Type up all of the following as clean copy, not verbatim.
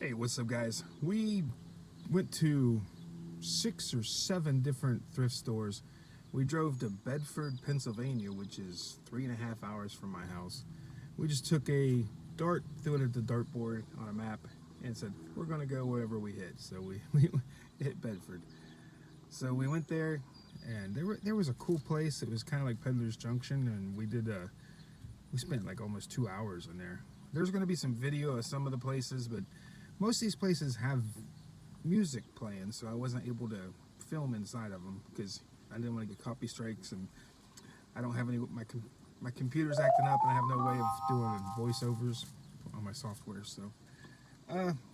Hey, what's up, guys? We went to 6 or 7 different thrift stores. We drove to Bedford, Pennsylvania, which is 3.5 hours from my house. We just took a dart, threw it at the dartboard on a map, and said, we're going to go wherever we hit. So we hit Bedford. So we went there, and there was a cool place. It was kind of like Peddler's Junction, and we spent like almost 2 hours in there. There's going to be some video of some of the places, but most of these places have music playing, so I wasn't able to film inside of them because I didn't want to get copy strikes, and I don't have any. My computer's acting up, and I have no way of doing voiceovers on my software. So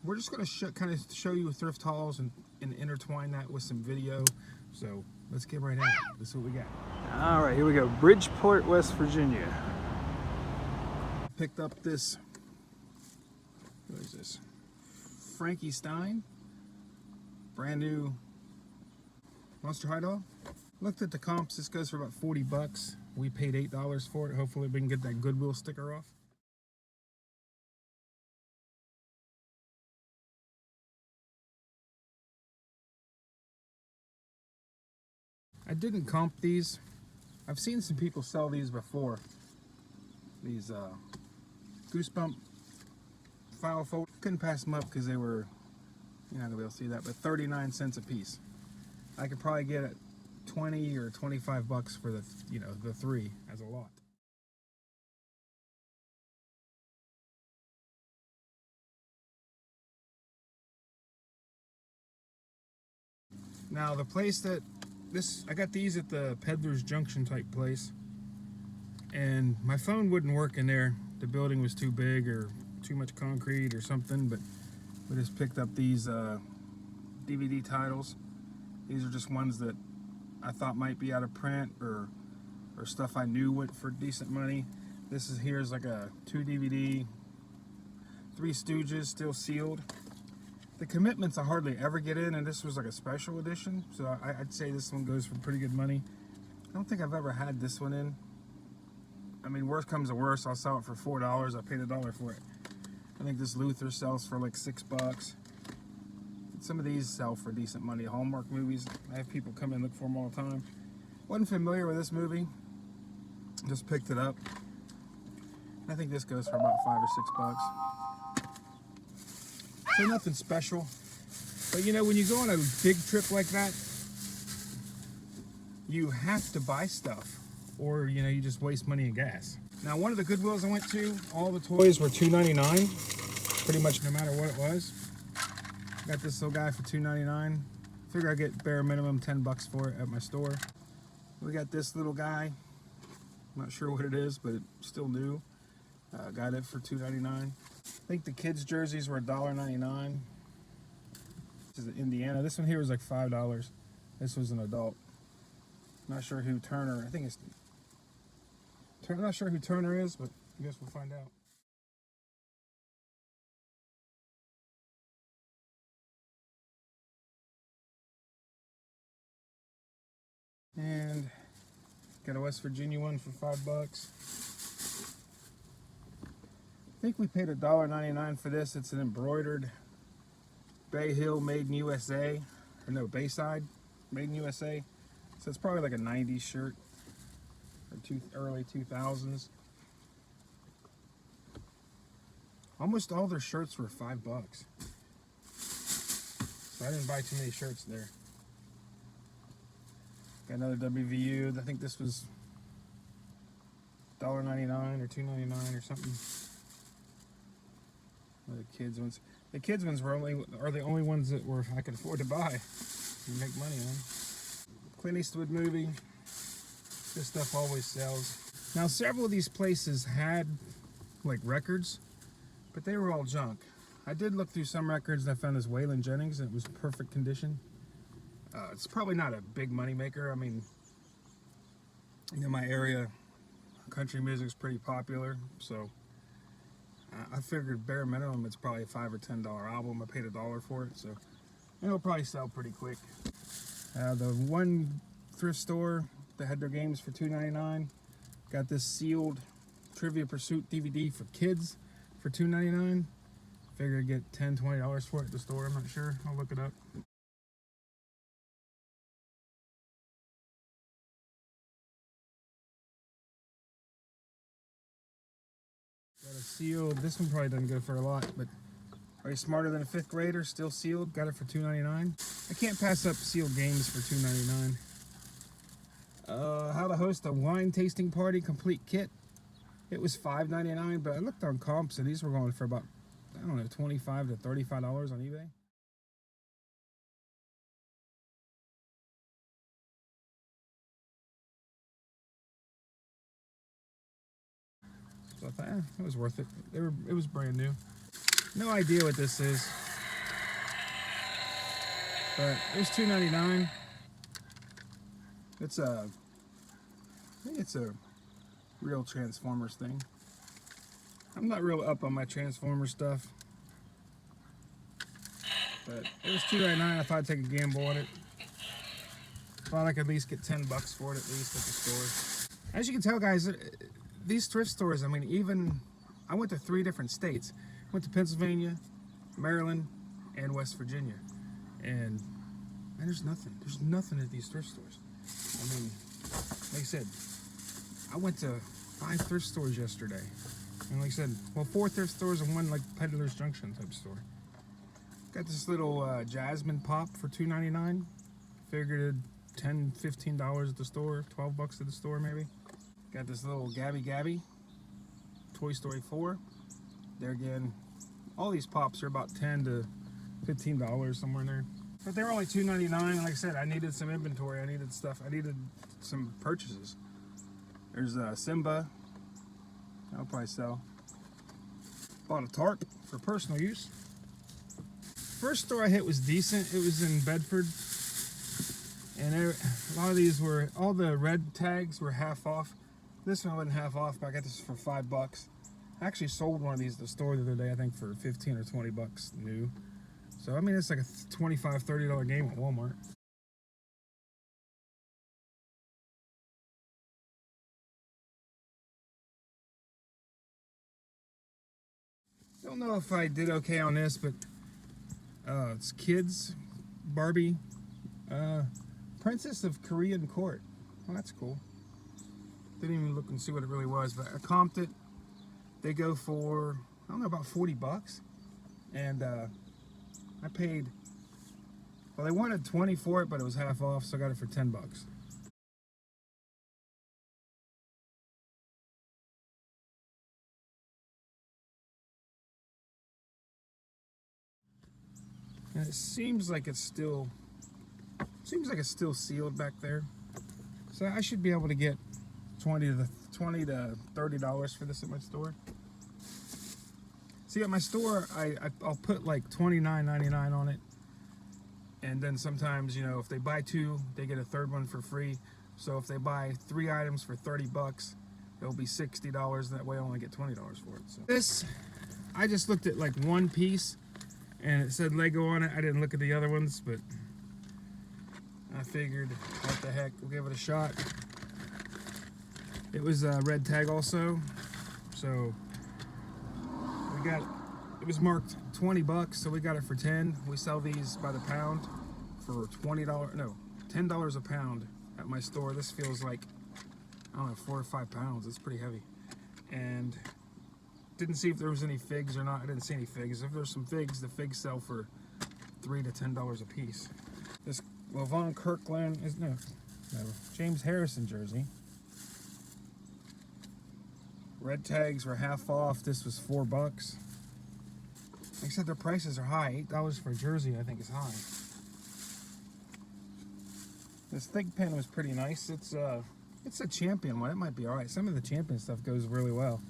we're just going to kind of show you thrift hauls and intertwine that with some video. So let's get right at it. This is what we got. All right, here we go. Bridgeport, West Virginia. Picked up this. What is this? Frankie Stein, brand new Monster High Dog. Looked at the comps. This goes for about 40 bucks. We paid $8 for it. Hopefully we can get that Goodwill sticker off. I didn't comp these. I've seen some people sell these before. These Goosebump file fold. Couldn't pass them up because they were, you're not gonna be able to see that, but 39 cents a piece. I could probably get it 20 or 25 bucks for the, the 3 as a lot. Now the place that I got these at the Peddler's Junction type place, and my phone wouldn't work in there. The building was too big or too much concrete or something, but we just picked up these DVD titles. These are just ones that I thought might be out of print or stuff I knew went for decent money. This is here's like a 2 DVD, Three Stooges, still sealed. The commitments I hardly ever get in, and this was like a special edition, so I'd say this one goes for pretty good money. I don't think I've ever had this one in. I mean, worst comes to worst, I'll sell it for $4. I paid $1 for it. I think this Luther sells for like $6. Some of these sell for decent money. Hallmark movies, I have people come in and look for them all the time. Wasn't familiar with this movie, just picked it up. I think this goes for about $5 or $6. So nothing special. But when you go on a big trip like that, you have to buy stuff, or you just waste money and gas. Now, one of the Goodwills I went to, all the toys were $2.99, pretty much no matter what it was. Got this little guy for $2.99. Figure I get bare minimum 10 bucks for it at my store. We got this little guy. I'm not sure what it is, but it's still new. Got it for $2.99. I think the kids' jerseys were $1.99. This is Indiana. This one here was like $5. This was an adult. Not sure who Turner. I think it's. I'm not sure who Turner is, but I guess we'll find out. And got a West Virginia one for $5. I think we paid $1.99 for this. It's an embroidered Bay Hill made in USA, or no, Bayside made in USA. So it's probably like a 90s shirt, or early 2000s. Almost all their shirts were $5. So I didn't buy too many shirts there. Got another WVU. I think this was $1.99 or $2.99 or something. The kids ones. The kids ones are the only ones that I could afford to buy and make money on. Clint Eastwood movie. This stuff always sells. Now, several of these places had like records, but they were all junk. I did look through some records and I found this Waylon Jennings, and it was perfect condition. It's probably not a big money maker. I mean, my area, country music's pretty popular, so I figured bare minimum it's probably a $5 or $10 album. I paid $1 for it, so it'll probably sell pretty quick. The one thrift store that had their games for $2.99 got this sealed Trivia Pursuit DVD for kids for $2.99. Figure I'd get $10, $20 for it at the store. I'm not sure. I'll look it up. Got a sealed. This one probably doesn't go for a lot, but Are You Smarter Than a Fifth Grader? Still sealed. Got it for $2.99. I can't pass up sealed games for $2.99. How to Host a Wine Tasting Party Complete Kit. It was $5.99, but I looked on comps and these were going for about, I don't know, $25 to $35 on eBay. So I thought, it was worth it. It was brand new. No idea what this is, but it was $2.99. It's I think it's a real Transformers thing. I'm not real up on my Transformers stuff, but it was $2.99. I thought I'd take a gamble on it. Thought I could at least get $10 for it at least at the store. As you can tell, guys, these thrift stores, I mean, even I went to 3 different states. I went to Pennsylvania, Maryland, and West Virginia, and man, there's nothing. There's nothing at these thrift stores. I mean, like I said, I went to 5 thrift stores yesterday. And like I said, well, 4 thrift stores and 1 like Peddler's Junction type store. Got this little Jasmine pop for $2.99. Figured $10, $15 at the store, $12 at the store maybe. Got this little Gabby Gabby, Toy Story 4. There again, all these pops are about $10 to $15 somewhere in there. But they're only $2.99, and like I said, I needed some inventory. I needed stuff. I needed some purchases. There's Simba. I'll probably sell. Bought a tarp for personal use. First store I hit was decent. It was in Bedford. And a lot of these were, all the red tags were half off. This one wasn't half off, but I got this for $5. I actually sold one of these at the store the other day, I think for 15 or 20 bucks new. So, I mean, it's like a $25, $30 game at Walmart. Don't know if I did okay on this, but it's kids, Barbie, Princess of Korean Court. Well, that's cool. Didn't even look and see what it really was, but I comped it. They go for, I don't know, about 40 bucks. And I paid, well, they wanted 20 for it, but it was half off, so I got it for 10 bucks. And it seems like it's still sealed back there. So I should be able to get $20 to $30 for this at my store. See, at my store, I'll put like $29.99 on it. And then sometimes, you know, if they buy 2, they get a 3rd one for free. So if they buy 3 items for 30 bucks, it'll be $60. That way I only get $20 for it. So this, I just looked at like 1 piece and it said Lego on it. I didn't look at the other ones, but I figured, what the heck, we'll give it a shot. It was a red tag also, so we got, it was marked 20 bucks, so we got it for 10. We sell these by the pound for $10 a pound at my store. This feels like, I don't know, 4 or 5 pounds. It's pretty heavy. And didn't see if there was any figs or not. I didn't see any figs. If there's some figs, the figs sell for $3 to $10 a piece. This Lavon Kirkland is no James Harrison jersey. Red tags were half off. This was $4. Like I said, their prices are high. $8 for a jersey, I think, is high. This thick pen was pretty nice. It's a Champion one. It might be all right. Some of the Champion stuff goes really well.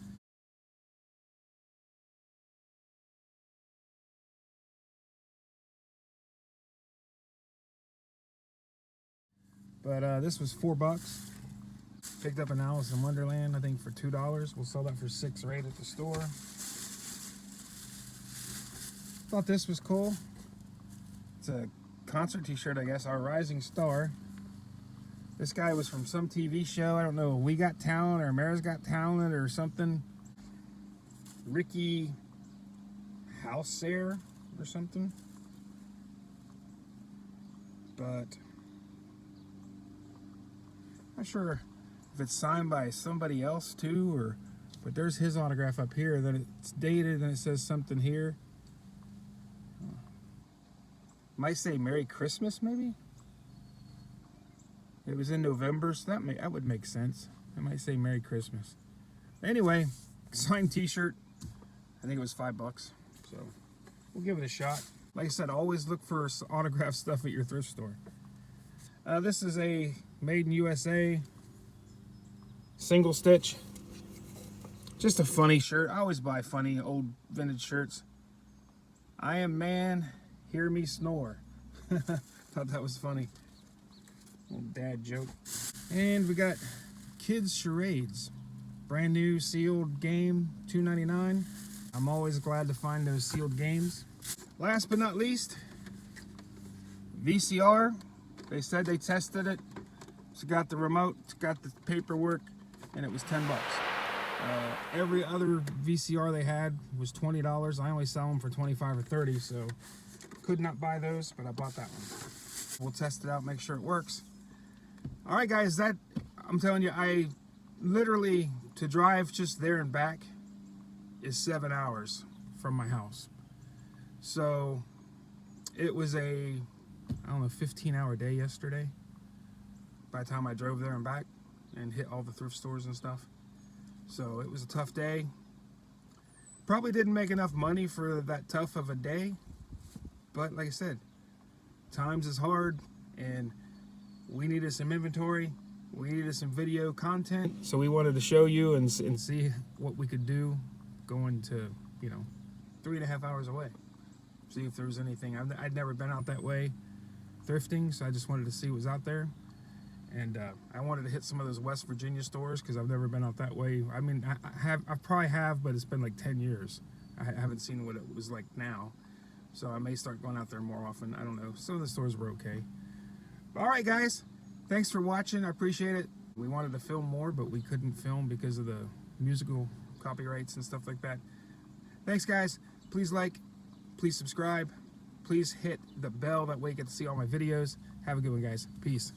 But this was $4. Picked up an Alice in Wonderland, I think, for $2. We'll sell that for 6 or 8 at the store. Thought this was cool. It's a concert t-shirt, I guess. Our Rising Star. This guy was from some TV show. I don't know, We Got Talent or America's Got Talent or something. Ricky house there or something. But not sure if it's signed by somebody else too, or but there's his autograph up here. Then it's dated and it says something here. Might say Merry Christmas, maybe. It was in November, so that would make sense. It might say Merry Christmas. Anyway, signed T-shirt. I think it was $5, so we'll give it a shot. Like I said, always look for autographed stuff at your thrift store. This is a made in USA single stitch. Just a funny shirt. I always buy funny old vintage shirts. I am man, hear me snore. Thought that was funny. Little dad joke. And we got kids charades. Brand new sealed game, $2.99. I'm always glad to find those sealed games. Last but not least, VCR. They said they tested it. It's got the remote, it's got the paperwork, and it was $10. Every other VCR they had was $20. I only sell them for $25 or $30, so could not buy those, but I bought that one. We'll test it out, make sure it works. All right, guys, that I'm telling you, I literally, to drive just there and back is 7 hours from my house. So it was a, I don't know, 15-hour day yesterday by the time I drove there and back and hit all the thrift stores and stuff. So it was a tough day. Probably didn't make enough money for that tough of a day, but like I said, times is hard and we needed some inventory, we needed some video content, so we wanted to show you and see what we could do going to, you know, 3.5 hours away. See if there was anything. I'd never been out that way thrifting, so I just wanted to see what was out there. And I wanted to hit some of those West Virginia stores because I've never been out that way. I mean, I probably have, but it's been like 10 years. I haven't seen what it was like now. So I may start going out there more often. I don't know. Some of the stores were okay. All right, guys. Thanks for watching. I appreciate it. We wanted to film more, but we couldn't film because of the musical copyrights and stuff like that. Thanks, guys. Please like, please subscribe. Please hit the bell. That way you get to see all my videos. Have a good one, guys. Peace.